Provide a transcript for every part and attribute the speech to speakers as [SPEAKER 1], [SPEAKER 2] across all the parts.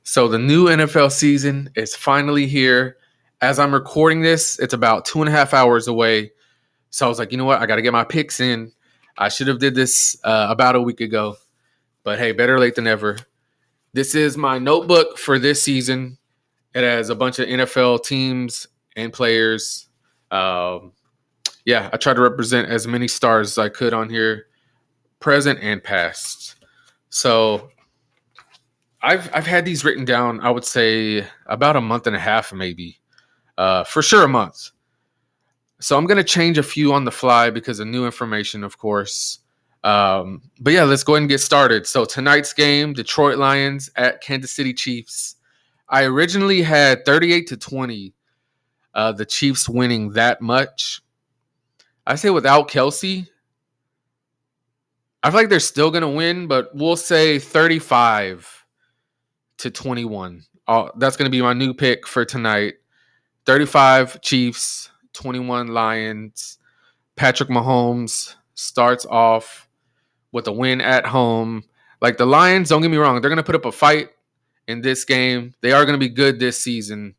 [SPEAKER 1] So the new NFL season is finally here. As I'm recording this, it's about 2.5 hours away. So I was like, you know what? I got to get my picks in. I should have did this about a week ago, but hey, better late than never. This is my notebook for this season. It has a bunch of NFL teams and players. Um, I tried to represent as many stars as I could on here, present and past. So I've had these written down. I would say about a month and a half, maybe. For sure, a month. So I'm gonna change a few on the fly because of new information, of course. But yeah, let's go ahead and get started. So tonight's game, Detroit Lions at Kansas City Chiefs. I originally had 38-20, the Chiefs winning that much. I say without Kelsey, I feel like they're still gonna win, but we'll say 35-21. That's gonna be my new pick for tonight. 35 Chiefs, 21 Lions. Patrick Mahomes starts off with a win at home. Like the Lions, don't get me wrong, they're going to put up a fight in this game. They are going to be good this season,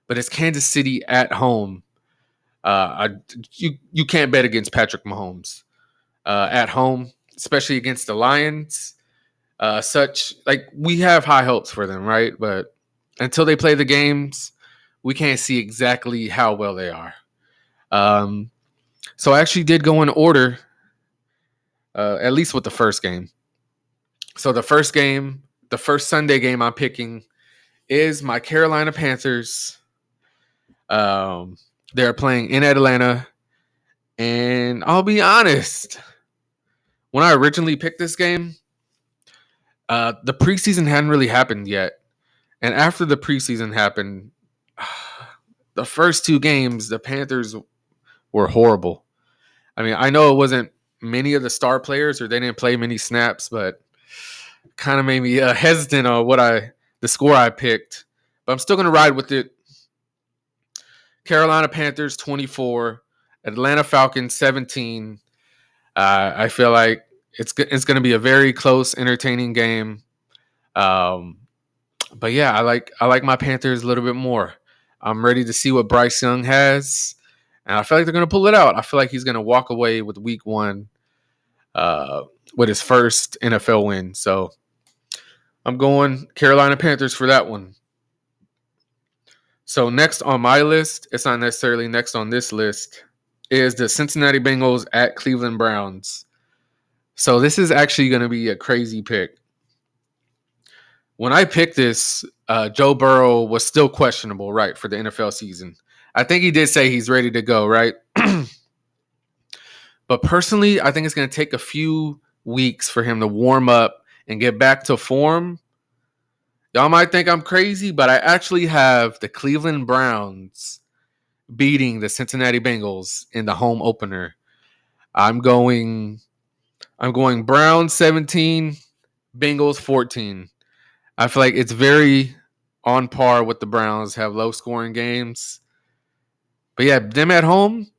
[SPEAKER 1] but it's Kansas City at home. You can't bet against Patrick Mahomes at home, especially against the Lions. We have high hopes for them, right? But until they play the games, we can't see exactly how well they are. So I actually did go in order, at least with the first game. So the first Sunday game I'm picking is my Carolina Panthers. They're playing in Atlanta. And I'll be honest, when I originally picked this game, the preseason hadn't really happened yet. And after the preseason happened, the first two games, the Panthers were horrible. I mean, I know it wasn't many of the star players or they didn't play many snaps, but kind of made me hesitant on the score I picked. But I'm still going to ride with it. Carolina Panthers 24, Atlanta Falcons 17. I feel like it's going to be a very close, entertaining game. But yeah, I like my Panthers a little bit more. I'm ready to see what Bryce Young has, and I feel like they're going to pull it out. I feel like he's going to walk away with week one with his first NFL win. So I'm going Carolina Panthers for that one. So next on my list, it's not necessarily next on this list, is the Cincinnati Bengals at Cleveland Browns. So this is actually going to be a crazy pick. When I picked this, Joe Burrow was still questionable, right, for the NFL season. I think he did say he's ready to go, right? But personally, I think it's going to take a few weeks for him to warm up and get back to form. Y'all might think I'm crazy, but I actually have the Cleveland Browns beating the Cincinnati Bengals in the home opener. I'm going Browns 17, Bengals 14. I feel like it's very on par with the Browns, have low scoring games. But yeah, them at home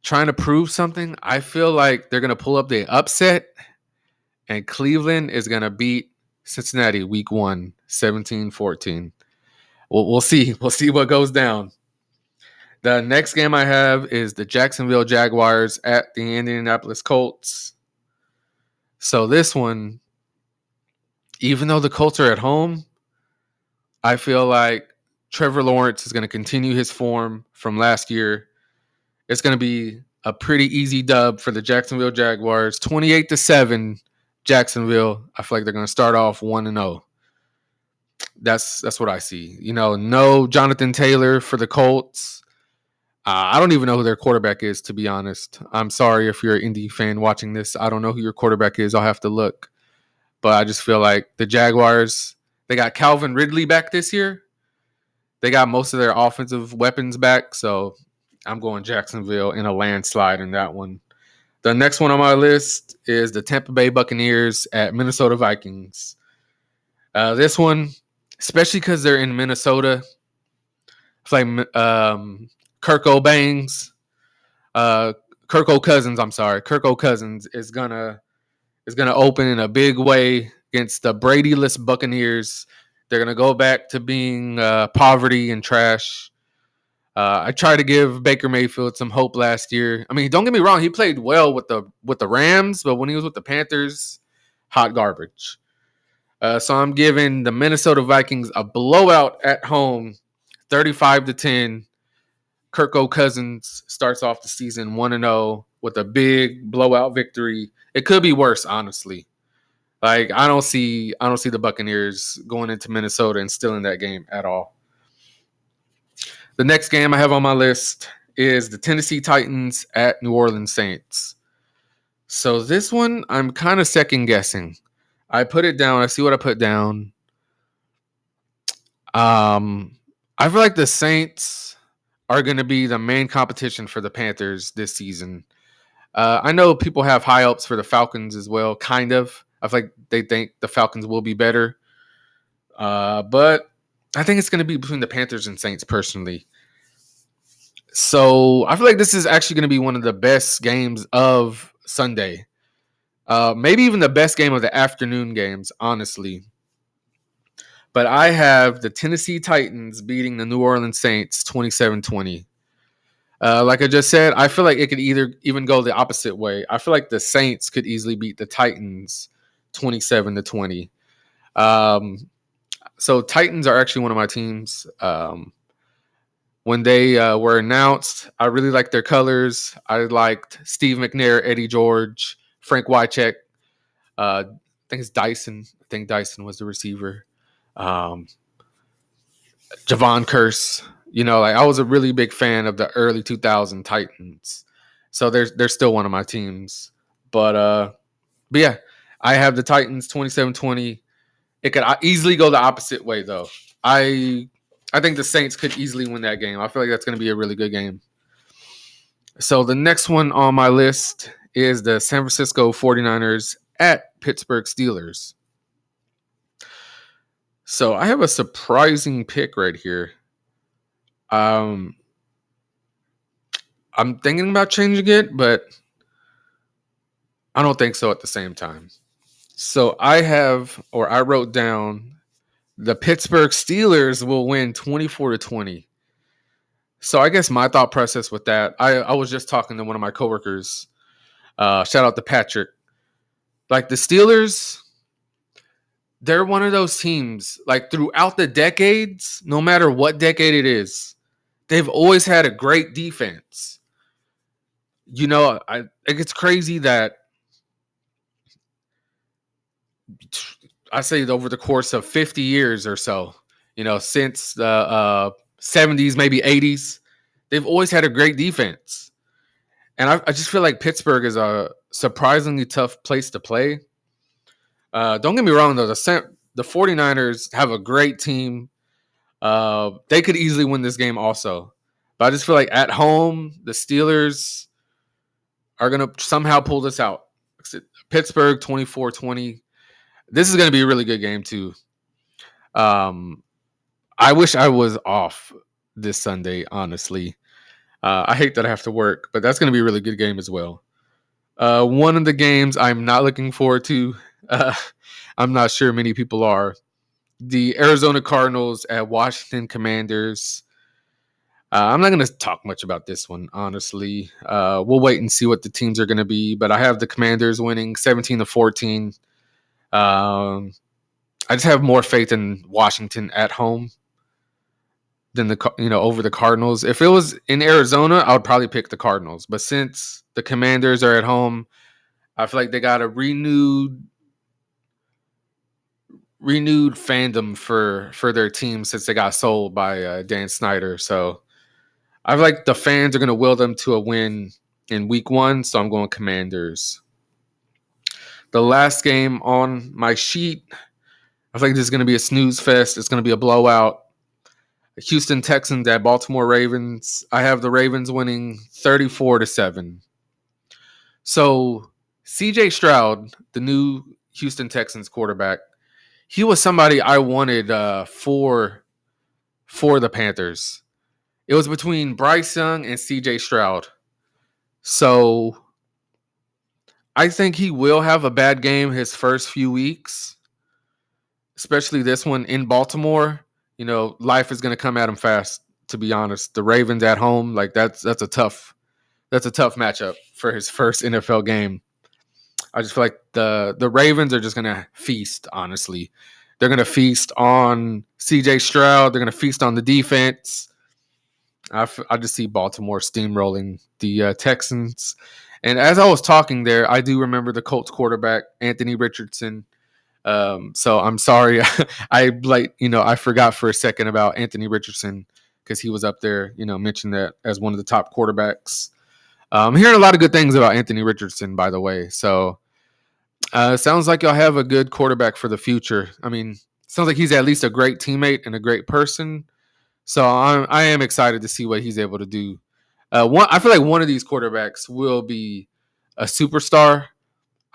[SPEAKER 1] trying to prove something. I feel like they're going to pull up the upset and Cleveland is going to beat Cincinnati week 1, 17-14. We'll see. We'll see what goes down. The next game I have is the Jacksonville Jaguars at the Indianapolis Colts. So this one, even though the Colts are at home, I feel like Trevor Lawrence is going to continue his form from last year. It's going to be a pretty easy dub for the Jacksonville Jaguars. 28-7, Jacksonville. I feel like they're going to start off 1-0. That's what I see. No Jonathan Taylor for the Colts. I don't even know who their quarterback is, to be honest. I'm sorry if you're an Indy fan watching this. I don't know who your quarterback is. I'll have to look. But I just feel like the Jaguars, they got Calvin Ridley back this year. They got most of their offensive weapons back. So I'm going Jacksonville in a landslide in that one. The next one on my list is the Tampa Bay Buccaneers at Minnesota Vikings. This one, especially because they're in Minnesota, it's like Kirk O'Cousins is gonna open in a big way against the Brady-less Buccaneers. They're going to go back to being poverty and trash. I tried to give Baker Mayfield some hope last year. I mean, don't get me wrong, he played well with the Rams, but when he was with the Panthers, hot garbage. So I'm giving the Minnesota Vikings a blowout at home, 35-10. Kirk Cousins starts off the season 1-0 with a big blowout victory. It could be worse, honestly. Like I don't see the Buccaneers going into Minnesota and stealing that game at all. The next game I have on my list is the Tennessee Titans at New Orleans Saints. So this one I'm kind of second guessing. I put it down. I see what I put down. I feel like the Saints are going to be the main competition for the Panthers this season. I know people have high hopes for the Falcons as well, kind of. I feel like they think the Falcons will be better. But I think it's going to be between the Panthers and Saints personally. So I feel like this is actually going to be one of the best games of Sunday. Maybe even the best game of the afternoon games, honestly. But I have the Tennessee Titans beating the New Orleans Saints 27-20. Like I just said, I feel like it could either even go the opposite way. I feel like the Saints could easily beat the Titans 27-20. So Titans are actually one of my teams. When they were announced, I really liked their colors. I liked Steve McNair, Eddie George, Frank Wycheck. I think it's Dyson. I think Dyson was the receiver. Javon Curse. You know, like I was a really big fan of the early 2000 Titans. So they're still one of my teams. But yeah, I have the Titans 27-20. It could easily go the opposite way though. I think the Saints could easily win that game. I feel like that's going to be a really good game. So the next one on my list is the San Francisco 49ers at Pittsburgh Steelers. So I have a surprising pick right here. I'm thinking about changing it, but I don't think so at the same time. So I wrote down the Pittsburgh Steelers will win 24-20. So I guess my thought process with that, I was just talking to one of my coworkers. Shout out to Patrick. Like the Steelers, they're one of those teams, like throughout the decades, no matter what decade it is, they've always had a great defense. You know, I think it's crazy that I say over the course of 50 years or so, you know, since the 70s, maybe 80s, they've always had a great defense. And I just feel like Pittsburgh is a surprisingly tough place to play. Don't get me wrong, though. The 49ers have a great team. They could easily win this game also. But I just feel like at home, the Steelers are going to somehow pull this out. Pittsburgh 24-20. This is going to be a really good game, too. I wish I was off this Sunday, honestly. I hate that I have to work, but that's going to be a really good game as well. One of the games I'm not looking forward to, I'm not sure many people are, the Arizona Cardinals at Washington Commanders. I'm not going to talk much about this one, honestly. We'll wait and see what the teams are going to be, but I have the Commanders winning 17-14. I just have more faith in Washington at home than over the Cardinals. If it was in Arizona, I would probably pick the Cardinals. But since the Commanders are at home, I feel like they got a renewed fandom for their team since they got sold by Dan Snyder. So I feel like the fans are going to will them to a win in week 1. So I'm going Commanders. The last game on my sheet, I feel like this is going to be a snooze fest. It's going to be a blowout. Houston Texans at Baltimore Ravens. I have the Ravens winning 34-7. So CJ Stroud, the new Houston Texans quarterback, he was somebody I wanted for the Panthers. It was between Bryce Young and CJ Stroud. So I think he will have a bad game his first few weeks. especially this one in Baltimore. Life is going to come at him fast. To be honest, the Ravens at home, like that's a tough matchup for his first NFL game. I just feel like the Ravens are just going to feast. Honestly, they're going to feast on C.J. Stroud. They're going to feast on the defense. I just see Baltimore steamrolling the Texans. And as I was talking there, I do remember the Colts quarterback Anthony Richardson. So I'm sorry, I forgot for a second about Anthony Richardson because he was up there, mentioned that as one of the top quarterbacks. I'm hearing a lot of good things about Anthony Richardson, by the way. So sounds like y'all have a good quarterback for the future. I mean, sounds like he's at least a great teammate and a great person. So I am excited to see what he's able to do. I feel like one of these quarterbacks will be a superstar.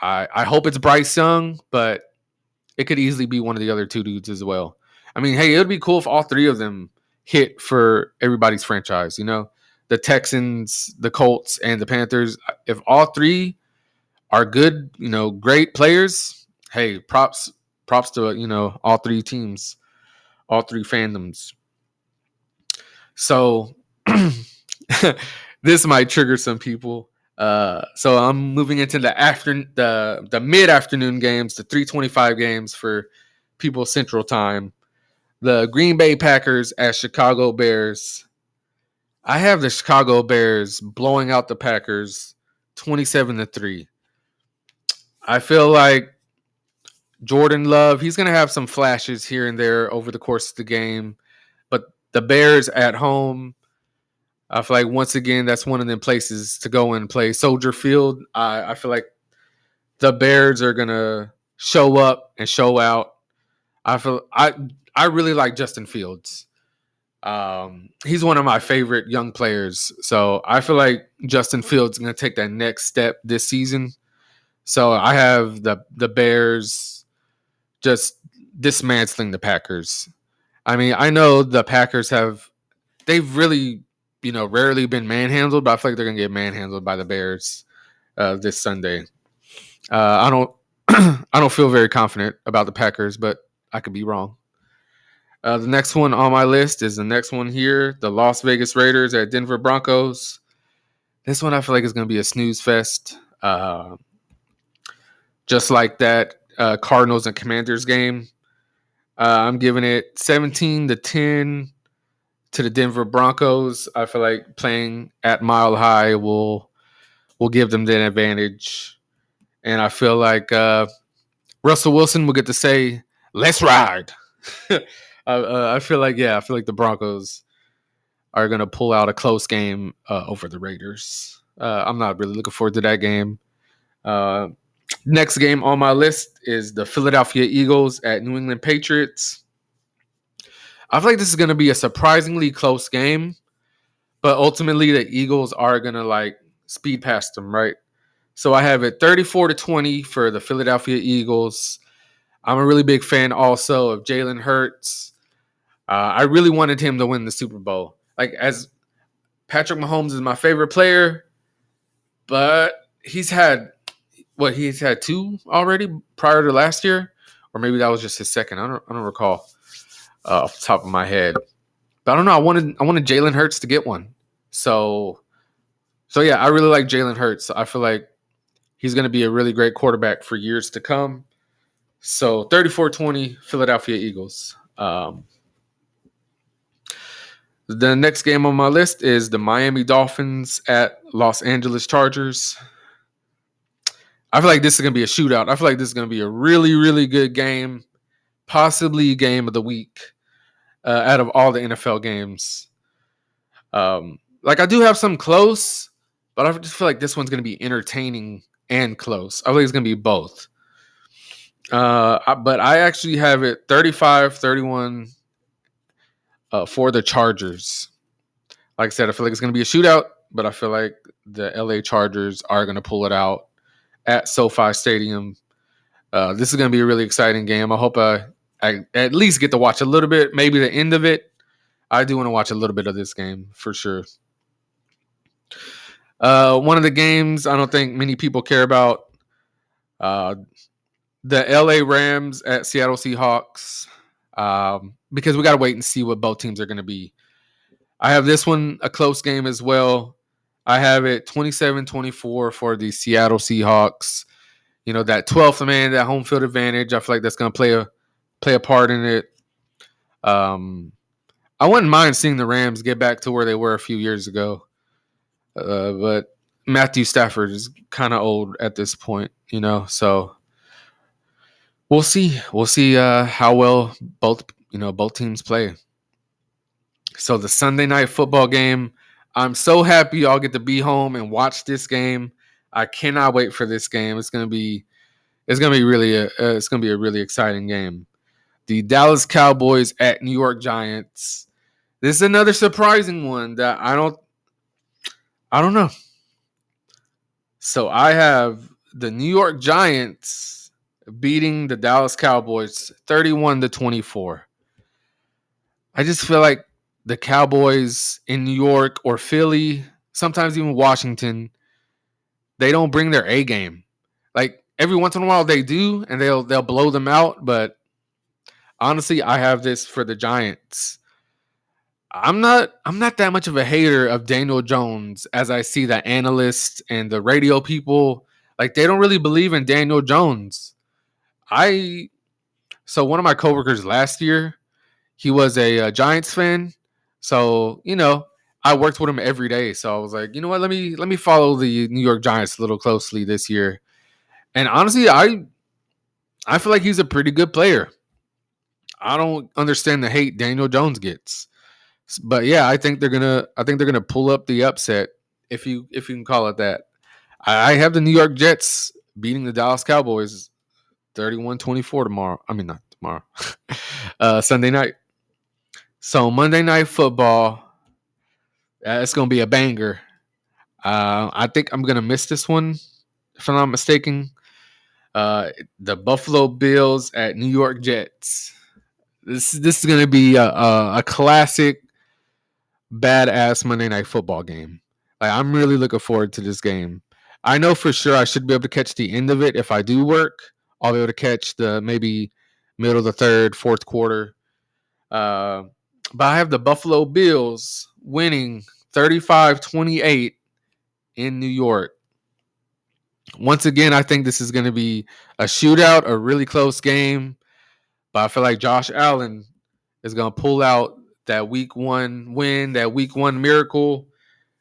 [SPEAKER 1] I hope it's Bryce Young, but it could easily be one of the other two dudes as well. I mean, hey, it would be cool if all three of them hit for everybody's franchise. The Texans, the Colts, and the Panthers. If all three are good, great players, hey, props to all three teams, all three fandoms. So this might trigger some people. So I'm moving into the mid-afternoon games, the 3:25 games for people Central Time. The Green Bay Packers at Chicago Bears. I have the Chicago Bears blowing out the Packers 27-3. I feel like Jordan Love, he's going to have some flashes here and there over the course of the game, but the Bears at home, I feel like once again that's one of them places to go and play Soldier Field. I feel like the Bears are gonna show up and show out. I really like Justin Fields. He's one of my favorite young players, so I feel like Justin Fields is gonna take that next step this season. So I have the Bears just dismantling the Packers. I mean, I know the Packers they've really rarely been manhandled, but I feel like they're gonna get manhandled by the Bears this Sunday. I don't I don't feel very confident about the Packers, but I could be wrong. The next one on my list is the next one here, the Las Vegas Raiders at Denver Broncos. This one I feel like is going to be a snooze fest, just like that Cardinals and Commanders game. I'm giving it 17-10 to the Denver Broncos. I feel like playing at Mile High will give them the advantage, and I feel like Russell Wilson will get to say, "Let's ride." I feel like the Broncos are going to pull out a close game over the Raiders. I'm not really looking forward to that game. Next game on my list is the Philadelphia Eagles at New England Patriots. I feel like this is going to be a surprisingly close game, but ultimately the Eagles are going to speed past them, right? So I have it 34-20 for the Philadelphia Eagles. I'm a really big fan also of Jalen Hurts. I really wanted him to win the Super Bowl. As Patrick Mahomes is my favorite player, but he's had two already prior to last year, or maybe that was just his second. I don't recall off the top of my head. But I don't know. I wanted Jalen Hurts to get one. So yeah, I really like Jalen Hurts. I feel like he's going to be a really great quarterback for years to come. So 34-20 Philadelphia Eagles. The next game on my list is the Miami Dolphins at Los Angeles Chargers. I feel like this is going to be a shootout. I feel like this is going to be a really, really good game, possibly game of the week out of all the NFL games. I do have some close, but I just feel like this one's going to be entertaining and close. I feel like it's going to be both. But I actually have it 35-31 for the Chargers. Like I said, I feel like it's going to be a shootout, but I feel like the LA Chargers are going to pull it out at SoFi Stadium. This is going to be a really exciting game. I hope I at least get to watch a little bit, maybe the end of it. I do want to watch a little bit of this game for sure. One of the games I don't think many people care about. the LA Rams at Seattle Seahawks, because we got to wait and see what both teams are going to be. I have this one a close game as well. I have it 27-24 for the Seattle Seahawks. You know, that 12th man, that home field advantage, I feel like that's going to play a part in it. I wouldn't mind seeing the Rams get back to where they were a few years ago. But Matthew Stafford is kind of old at this point, you know, so we'll see. We'll see how well both teams play. So the Sunday night football game, I'm so happy y'all get to be home and watch this game. I cannot wait for this game. It's gonna be really a really exciting game. The Dallas Cowboys at New York Giants. This is another surprising one that I don't know. So I have the New York Giants beating the Dallas Cowboys 31-24. I just feel like the Cowboys in New York or Philly, sometimes even Washington, they don't bring their A game. Like every once in a while they do, and they'll blow them out. But honestly, I have this for the Giants. I'm not that much of a hater of Daniel Jones, as I see the analysts and the radio people, like they don't really believe in Daniel Jones. So one of my coworkers last year, he was a Giants fan. So, you know, I worked with him every day. So I was like, you know what, let me follow the New York Giants a little closely this year. And honestly, I feel like he's a pretty good player. I don't understand the hate Daniel Jones gets. But yeah, I think they're gonna pull up the upset, if you can call it that. I have the New York Jets beating the Dallas Cowboys 31-24 tomorrow. I mean, not tomorrow. Sunday night. So Monday Night Football, it's gonna be a banger. I think I'm gonna miss this one, if I'm not mistaken. The Buffalo Bills at New York Jets. This is gonna be a classic badass Monday Night Football game. Like, I'm really looking forward to this game. I know for sure I should be able to catch the end of it. If I do work, I'll be able to catch the maybe middle of the third, fourth quarter. But I have the Buffalo Bills winning 35-28 in New York. Once again, I think this is going to be a shootout, a really close game. But I feel like Josh Allen is going to pull out that week one win, that week one miracle.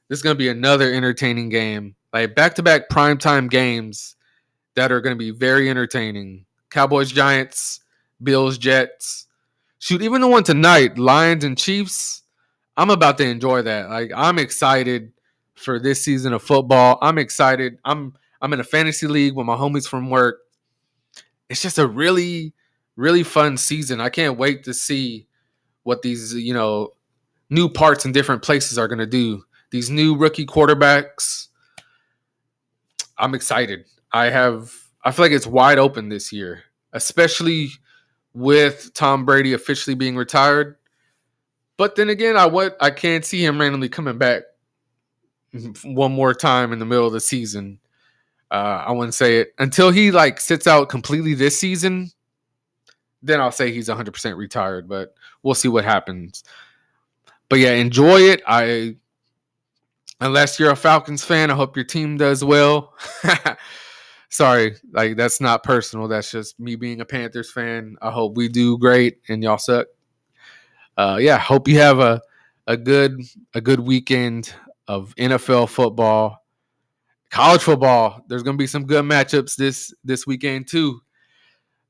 [SPEAKER 1] This is going to be another entertaining game. Like back-to-back primetime games that are going to be very entertaining. Cowboys, Giants, Bills, Jets. Shoot, even the one tonight, Lions and Chiefs, I'm about to enjoy that. Like, I'm excited for this season of football. I'm excited. I'm in a fantasy league with my homies from work. It's just a really, really fun season. I can't wait to see what these, new parts in different places are going to do. These new rookie quarterbacks. I'm excited. I feel like it's wide open this year, especially with Tom Brady officially being retired. But then again, I can't see him randomly coming back one more time in the middle of the season. I wouldn't say it until he sits out completely this season. Then I'll say he's 100% retired, but we'll see what happens. But yeah, enjoy it. Unless you're a Falcons fan, I hope your team does well. Sorry, that's not personal. That's just me being a Panthers fan. I hope we do great and y'all suck. Hope you have a good weekend of NFL football. College football, there's going to be some good matchups this weekend too.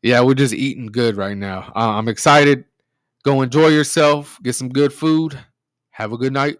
[SPEAKER 1] Yeah, we're just eating good right now. I'm excited. Go enjoy yourself. Get some good food. Have a good night.